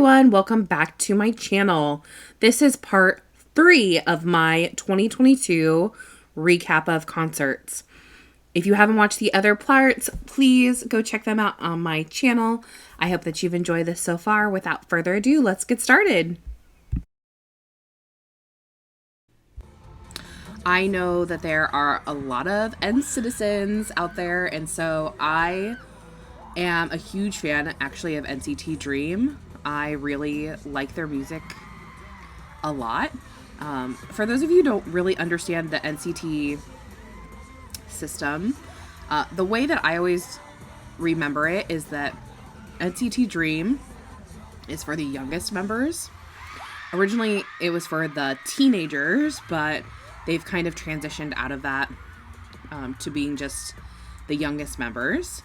everyone, welcome back to my channel. This is part 3 of my 2022 recap of concerts. If you haven't watched the other parts, please go check them out on my channel. I hope that you've enjoyed this so far. Without further ado, let's get started. I know that there are a lot of citizens out there, and so I am a huge fan actually of NCT Dream. I really like their music a lot. For those of you who don't really understand the NCT system, the way that I always remember it is that NCT Dream is for the youngest members. Originally, it was for the teenagers, but they've kind of transitioned out of that to being just the youngest members.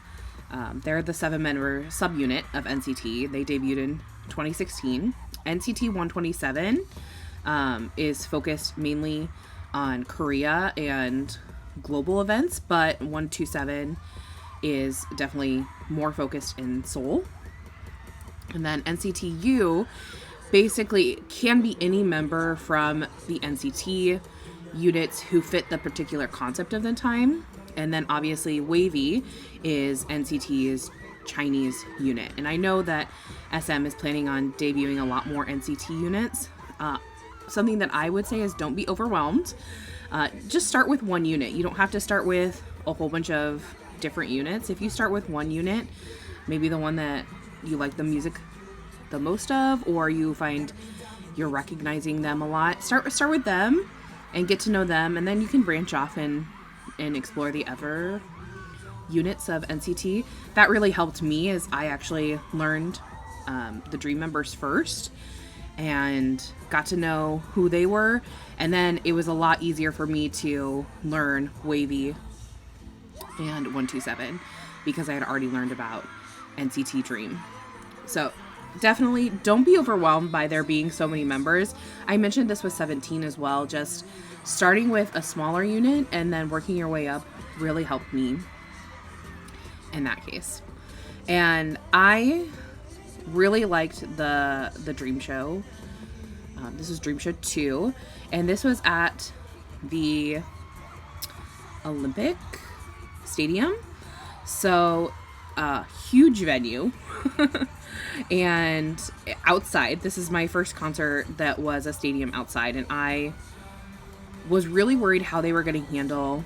They're the 7-member subunit of NCT. They debuted in 2016. NCT 127 is focused mainly on Korea and global events, but 127 is definitely more focused in Seoul. And then NCT U basically can be any member from the NCT units who fit the particular concept of the time. And then obviously Wavy is NCT's Chinese unit. And I know that SM is planning on debuting a lot more NCT units. Something that I would say is don't be overwhelmed. Just start with one unit. You don't have to start with a whole bunch of different units. If you start with one unit, maybe the one that you like the music the most of, or you find you're recognizing them a lot, start with them and get to know them, and then you can branch off and explore the other units of NCT. That really helped me as I actually learned the Dream members first and got to know who they were, and then it was a lot easier for me to learn Wavy and 127 because I had already learned about NCT Dream. So definitely don't be overwhelmed by there being so many members. I mentioned this with 17 as well. Just starting with a smaller unit and then working your way up really helped me in that case. And I really liked the Dream Show. This is Dream Show 2, and this was at the Olympic Stadium. So huge venue. And outside, this is my first concert that was a stadium outside, and I was really worried how they were going to handle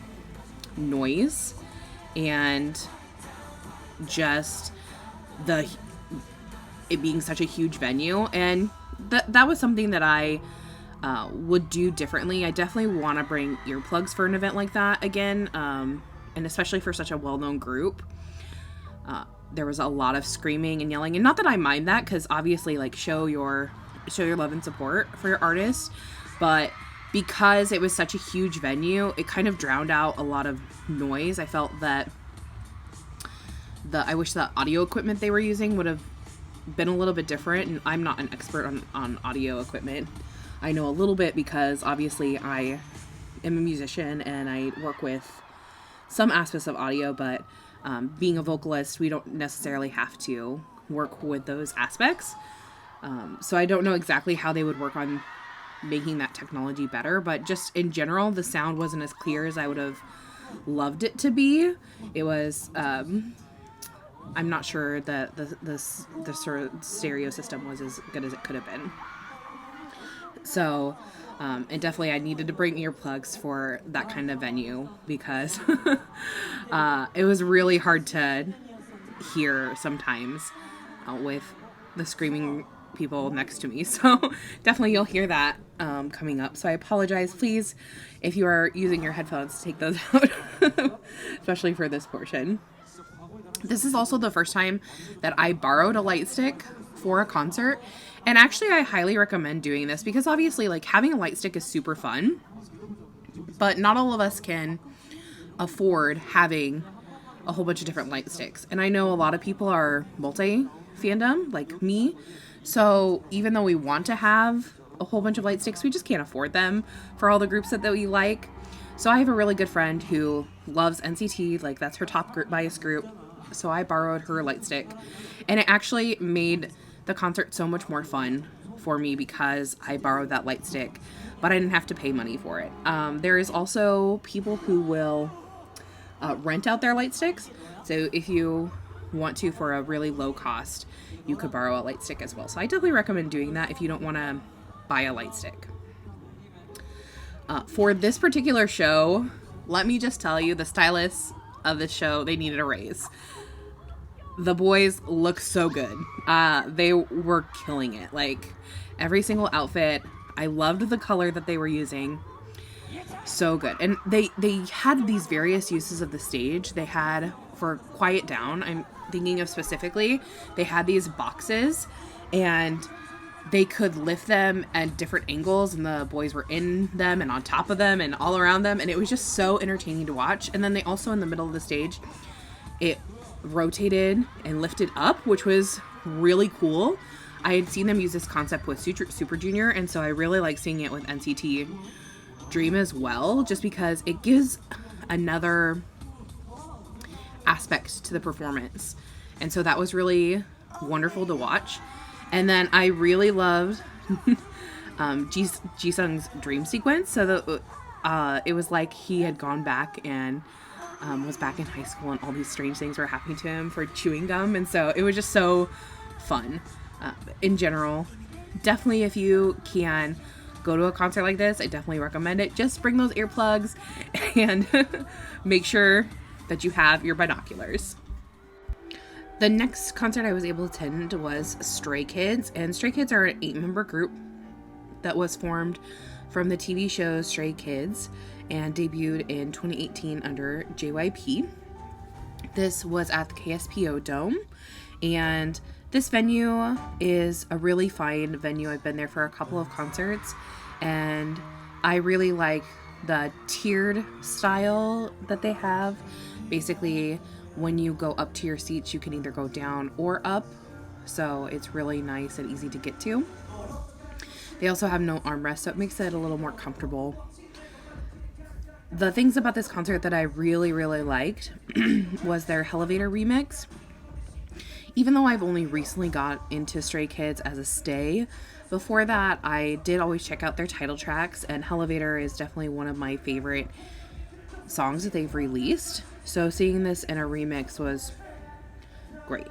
noise and just it being such a huge venue. And that was something that I would do differently. I definitely want to bring earplugs for an event like that again, and especially for such a well-known group. There was a lot of screaming and yelling, and not that I mind that, because obviously, like, show your love and support for your artist, but because it was such a huge venue, it kind of drowned out a lot of noise. I felt that I wish the audio equipment they were using would have been a little bit different, and I'm not an expert on audio equipment. I know a little bit because obviously I am a musician and I work with some aspects of audio, but being a vocalist, we don't necessarily have to work with those aspects. So I don't know exactly how they would work on making that technology better, but just in general, the sound wasn't as clear as I would have loved it to be. It was, I'm not sure that the sort of stereo system was as good as it could have been. So, and definitely I needed to bring earplugs for that kind of venue because it was really hard to hear sometimes with the screaming people next to me. So definitely you'll hear that coming up. So I apologize. Please, if you are using your headphones, take those out, especially for this portion. This is also the first time that I borrowed a light stick for a concert. And actually, I highly recommend doing this because obviously, like, having a light stick is super fun, but not all of us can afford having a whole bunch of different light sticks. And I know a lot of people are multi-fandom, like me. So even though we want to have a whole bunch of light sticks, we just can't afford them for all the groups that we like. So I have a really good friend who loves NCT, like that's her top bias group. So I borrowed her light stick, and it actually made the concert so much more fun for me because I borrowed that light stick, but I didn't have to pay money for it. There is also people who will rent out their light sticks. So if you want to, for a really low cost, you could borrow a light stick as well. So I definitely recommend doing that if you don't want to buy a light stick. For this particular show, let me just tell you, the stylists of the show, they needed a raise. The boys look so good. They were killing it. Like, every single outfit, I loved the color that they were using. So good. And they had these various uses of the stage. They had, for Quiet Down, I'm thinking of specifically, they had these boxes and they could lift them at different angles, and the boys were in them and on top of them and all around them, and it was just so entertaining to watch. And then they also, in the middle of the stage, it rotated and lifted up, which was really cool. I had seen them use this concept with Super Junior, and so I really like seeing it with NCT Dream as well, just because it gives another aspect to the performance. And so that was really wonderful to watch. And then I really loved Jisung's dream sequence. So it was like he had gone back and was back in high school, and all these strange things were happening to him for chewing gum. And so it was just so fun. In general, definitely, if you can go to a concert like this, I definitely recommend it. Just bring those earplugs and make sure that you have your binoculars. The next concert I was able to attend was Stray Kids, and Stray Kids are an 8-member group that was formed from the TV show Stray Kids and debuted in 2018 under JYP. This was at the KSPO Dome, and this venue is a really fine venue. I've been there for a couple of concerts, and I really like the tiered style that they have. Basically, when you go up to your seats, you can either go down or up, so it's really nice and easy to get to. They also have no armrest, so it makes it a little more comfortable. The things about this concert that I really, really liked was their Elevator remix. Even though I've only recently got into Stray Kids as a stay, before that I did always check out their title tracks, and Elevator is definitely one of my favorite songs that they've released. So seeing this in a remix was great.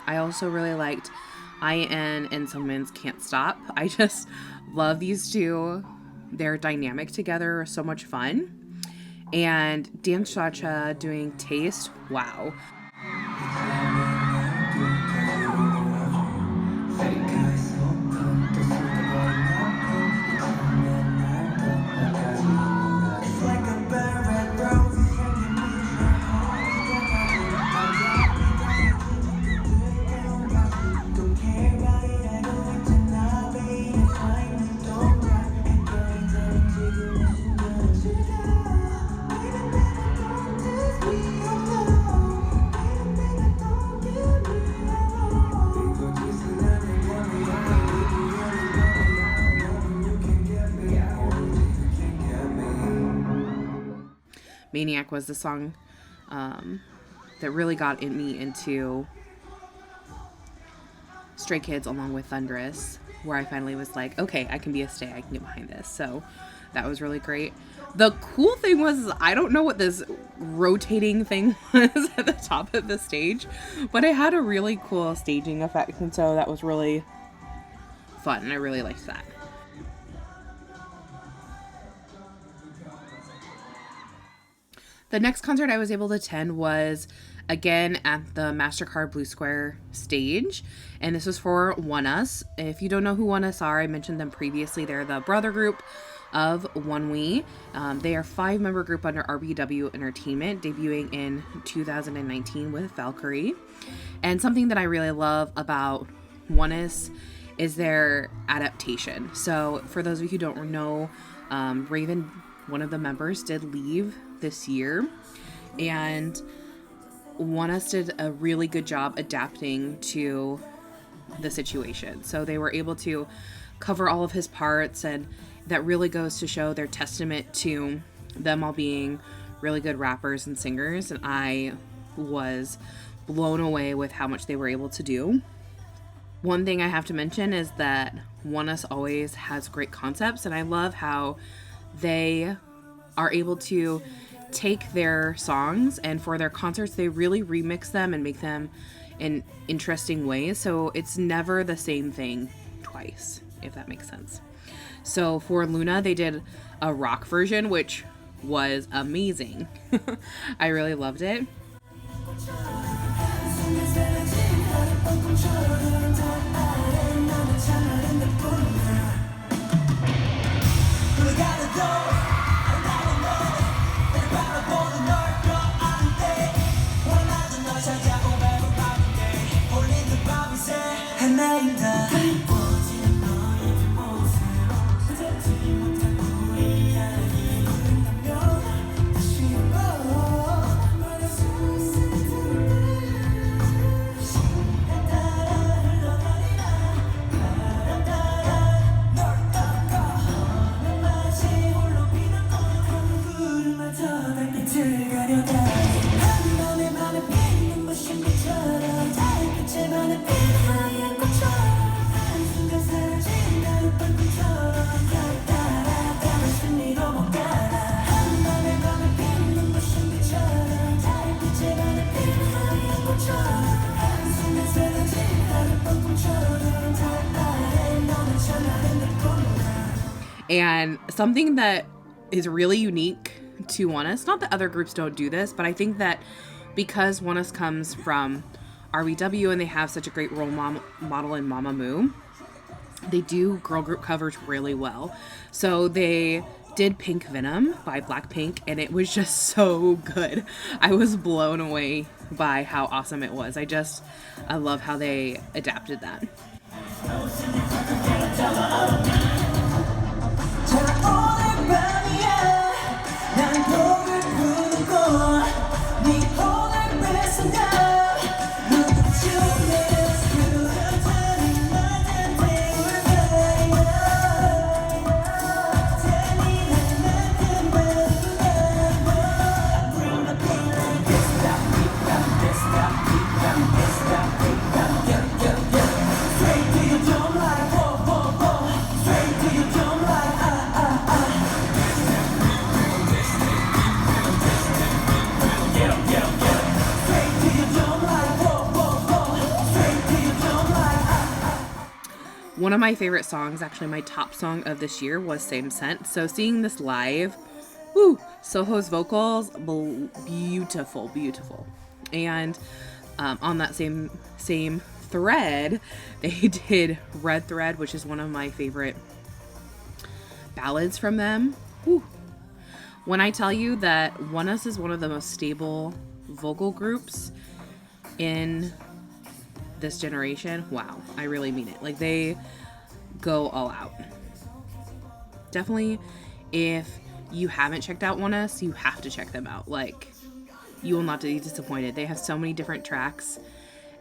I also really liked IN and Someone's Can't Stop. I just love these two. Their dynamic together is so much fun. And Dance Cha-Cha doing Taste, wow. Maniac was the song that really got me into Stray Kids, along with Thunderous, where I finally was like, okay, I can be a stay, I can get behind this. So that was really great. The cool thing was, I don't know what this rotating thing was at the top of the stage, but it had a really cool staging effect, and so that was really fun, and I really liked that. The next concert I was able to attend was again at the MasterCard Blue Square stage, and this was for ONEUS. If you don't know who ONEUS are, I mentioned them previously. They're the brother group of ONEUS. They are a 5-member group under RBW Entertainment, debuting in 2019 with Valkyrie. And something that I really love about ONEUS is their adaptation. So for those of you who don't know, Raven, one of the members, did leave this year, and ONEUS did a really good job adapting to the situation. So they were able to cover all of his parts, and that really goes to show their testament to them all being really good rappers and singers, and I was blown away with how much they were able to do. One thing I have to mention is that ONEUS always has great concepts, and I love how they are able to take their songs, and for their concerts they really remix them and make them in interesting ways, so it's never the same thing twice, if that makes sense. So for Luna, they did a rock version, which was amazing. I really loved it. And something that is really unique to ONEUS, not that other groups don't do this, but I think that because ONEUS comes from RBW and they have such a great role model in Mamamoo, they do girl group covers really well. So they did Pink Venom by Blackpink, and it was just so good. I was blown away by how awesome it was. I love how they adapted that. One of my favorite songs, actually my top song of this year, was Same Scent. So seeing this live, Soho's vocals, beautiful. And on that same thread, they did Red Thread, which is one of my favorite ballads from them. When I tell you that ONEUS is one of the most stable vocal groups in this generation, wow, I really mean it. Like, they go all out. Definitely, if you haven't checked out ONEUS, you have to check them out. Like, you will not be disappointed. They have so many different tracks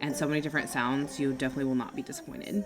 and so many different sounds. You definitely will not be disappointed.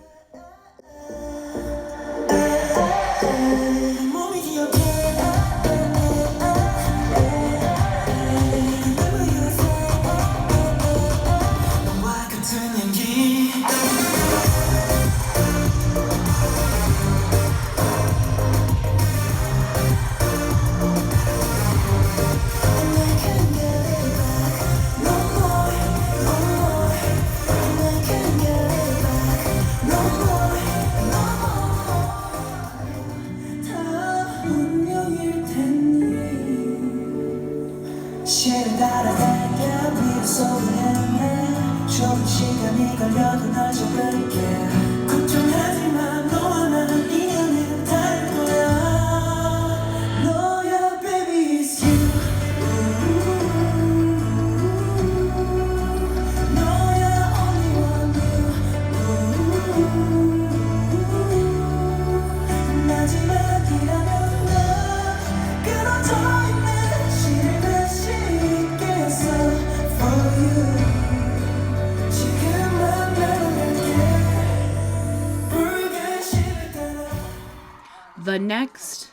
The next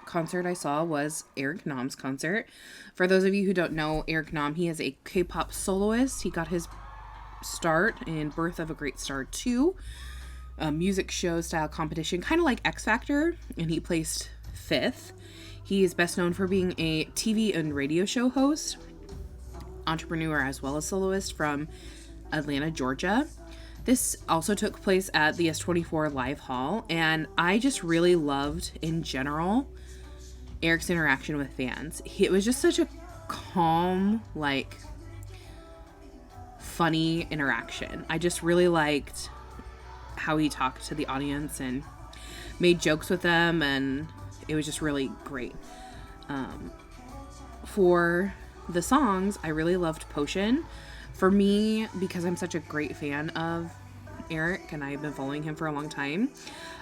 concert I saw was Eric Nam's concert. For those of you who don't know Eric Nam, he is a K-pop soloist. He got his start in Birth of a Great Star 2, a music show style competition, kind of like X Factor, and he placed 5th. He is best known for being a TV and radio show host, entrepreneur, as well as soloist from Atlanta, Georgia. This also took place at the S24 Live Hall, and I just really loved, in general, Eric's interaction with fans. It was just such a calm, like, funny interaction. I just really liked how he talked to the audience and made jokes with them, and it was just really great. For the songs, I really loved Potion. For me, because I'm such a great fan of Eric and I've been following him for a long time,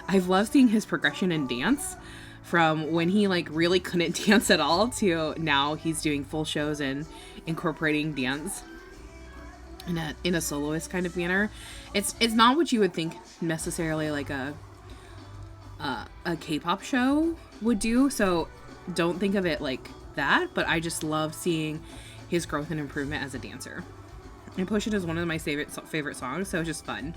I've loved seeing his progression in dance from when he like really couldn't dance at all to now he's doing full shows and incorporating dance in a soloist kind of manner. It's not what you would think necessarily like a K-pop show would do, so don't think of it like that, but I just love seeing his growth and improvement as a dancer. And Push It is one of my favorite songs, so it's just fun.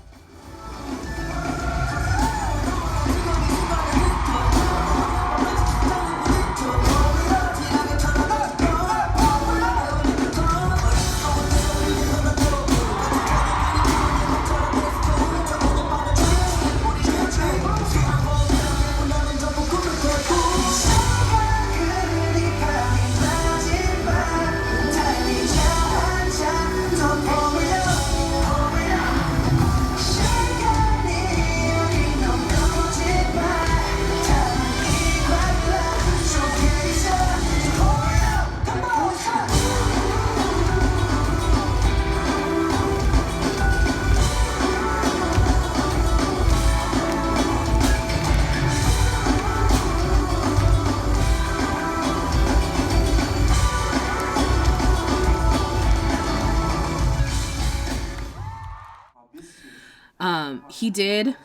He did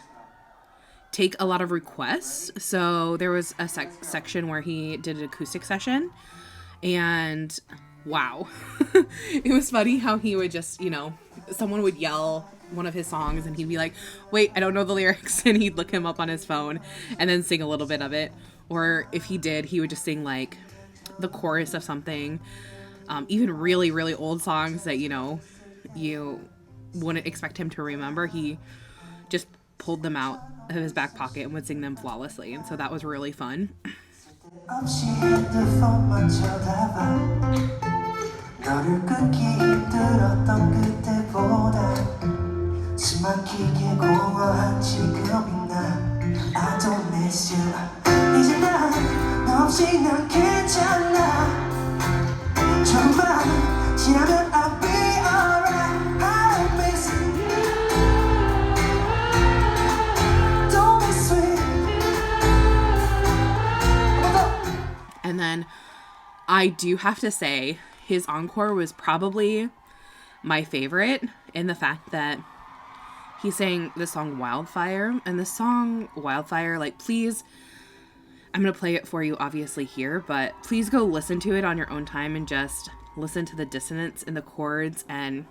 take a lot of requests. So there was a section where he did an acoustic session, and wow. It was funny how he would just, someone would yell one of his songs and he'd be like, wait, I don't know the lyrics. And he'd look him up on his phone and then sing a little bit of it. Or if he did, he would just sing like the chorus of something. Even really, really old songs that, you wouldn't expect him to remember. He just pulled them out of his back pocket and would sing them flawlessly. And so that was really fun. And then I do have to say his encore was probably my favorite, in the fact that he sang the song Wildfire. And the song Wildfire, like, please, I'm going to play it for you obviously here, but please go listen to it on your own time and just listen to the dissonance in the chords, and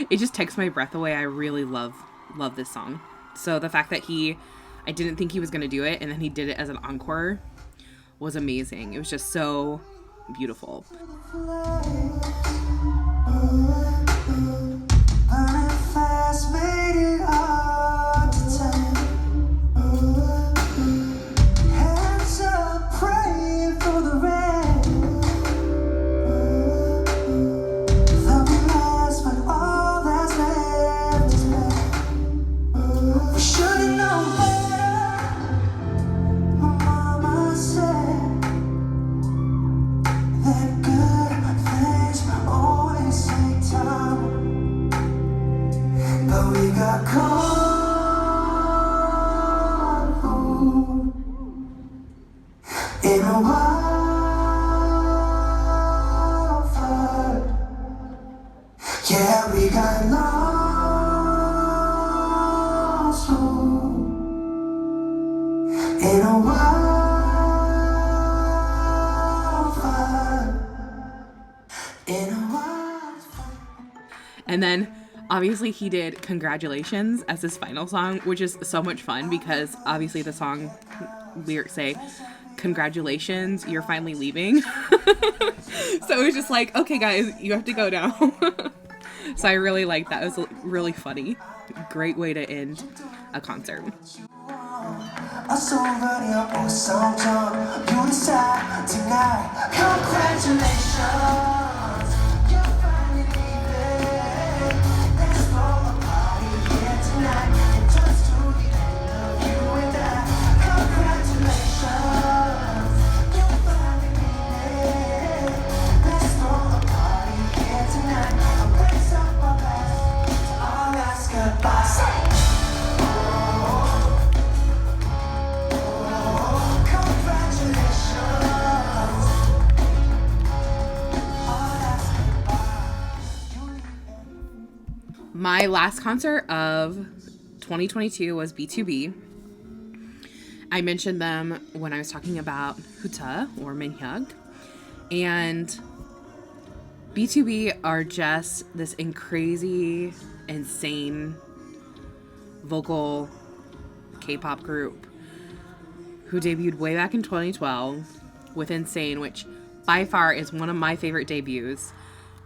it just takes my breath away. I really love this song. So the fact that I didn't think he was going to do it, and then he did it as an encore, was amazing. It was just so beautiful. And then obviously he did Congratulations as his final song, which is so much fun because obviously the song lyrics say, congratulations, you're finally leaving. So it was just like, okay guys, you have to go now. So I really liked that. It was really funny. Great way to end a concert. My last concert of 2022 was BTOB. I mentioned them when I was talking about Huta or Minhyuk. And BTOB are just this crazy, insane vocal K-pop group who debuted way back in 2012 with Insane, which by far is one of my favorite debuts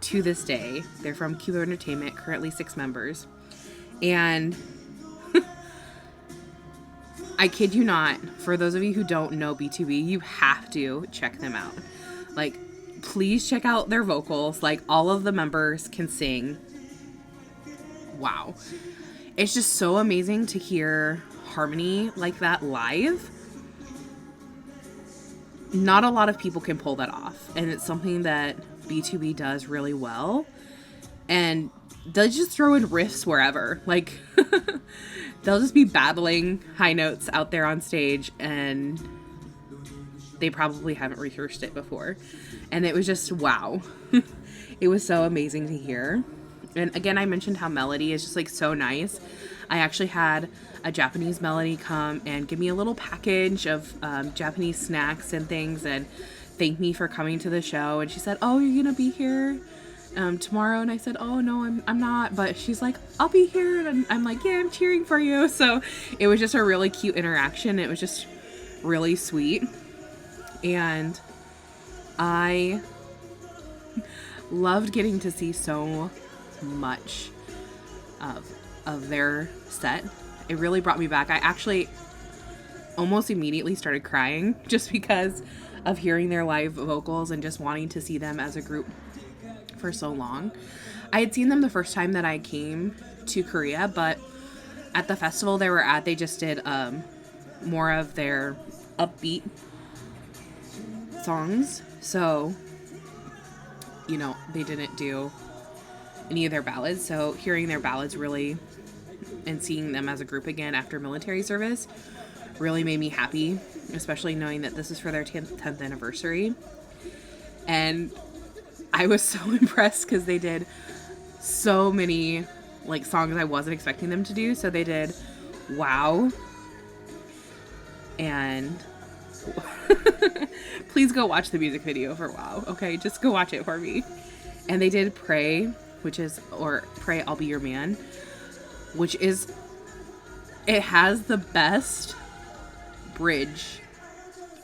to this day. They're from Kilo Entertainment, currently 6 members. And I kid you not, for those of you who don't know BTOB, you have to check them out. Like, please check out their vocals. Like, all of the members can sing. Wow. It's just so amazing to hear harmony like that live. Not a lot of people can pull that off. And it's something that BTOB does really well. And they'll just throw in riffs wherever. Like, they'll just be battling high notes out there on stage, and they probably haven't rehearsed it before. And it was just, wow. It was so amazing to hear. And again, I mentioned how melody is just like so nice. I actually had a Japanese melody come and give me a little package of Japanese snacks and things and thank me for coming to the show. And she said, oh, you're gonna be here tomorrow? And I said, oh no, I'm not. But she's like, I'll be here. And I'm like, yeah, I'm cheering for you. So it was just a really cute interaction. It was just really sweet. And I loved getting to see so much of their set. It really brought me back. I actually almost immediately started crying just because of hearing their live vocals and just wanting to see them as a group for so long. I had seen them the first time that I came to Korea, but at the festival they were at, they just did more of their upbeat songs. So, you know, they didn't do any of their ballads. So hearing their ballads really and seeing them as a group again after military service really made me happy, especially knowing that this is for their 10th anniversary. And I was so impressed because they did so many like songs I wasn't expecting them to do. So they did Wow, and please go watch the music video for Wow. Okay, just go watch it for me. And they did Pray, or Pray I'll Be Your Man, which is, it has the best bridge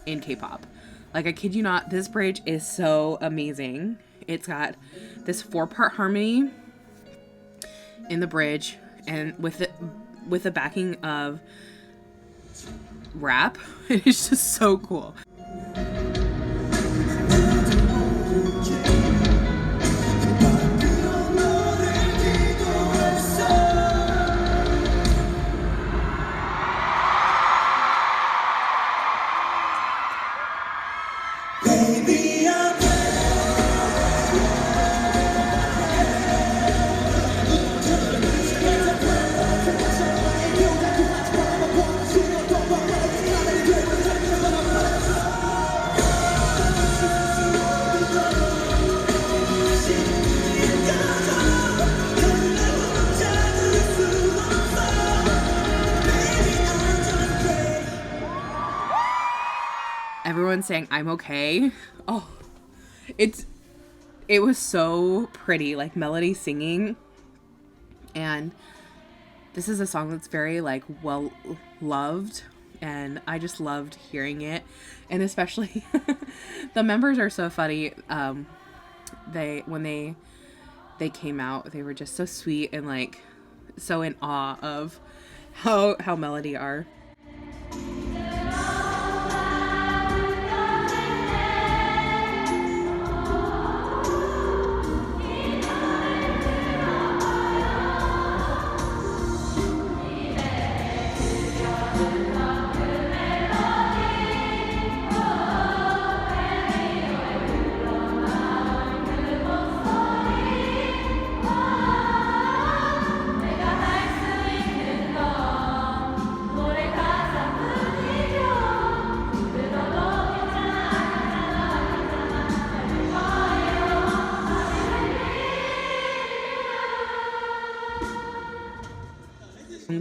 in K-pop. Like, I kid you not, this bridge is so amazing. It's got this 4-part harmony in the bridge, and with the backing of rap. It's just so cool. Everyone's saying I'm okay. Oh, It was so pretty, like Melody singing. And this is a song that's very like well loved, and I just loved hearing it. And especially the members are so funny. When they came out, they were just so sweet and like so in awe of how Melody are.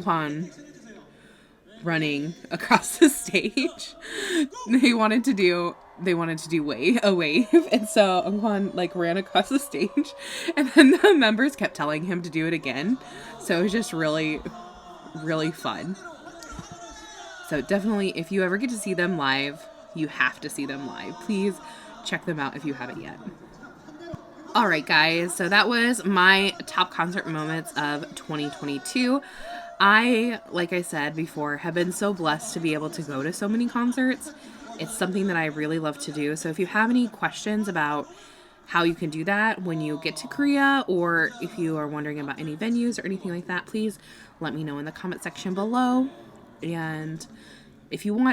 Kwan running across the stage. They wanted to do a wave, and so Kwan like ran across the stage, and then the members kept telling him to do it again. So it was just really, really fun. So definitely, if you ever get to see them live, you have to see them live. Please check them out if you haven't yet. All right, guys. So that was my top concert moments of 2022. I, like I said before, have been so blessed to be able to go to so many concerts. It's something that I really love to do. So if you have any questions about how you can do that when you get to Korea, or if you are wondering about any venues or anything like that, please let me know in the comment section below. And if you want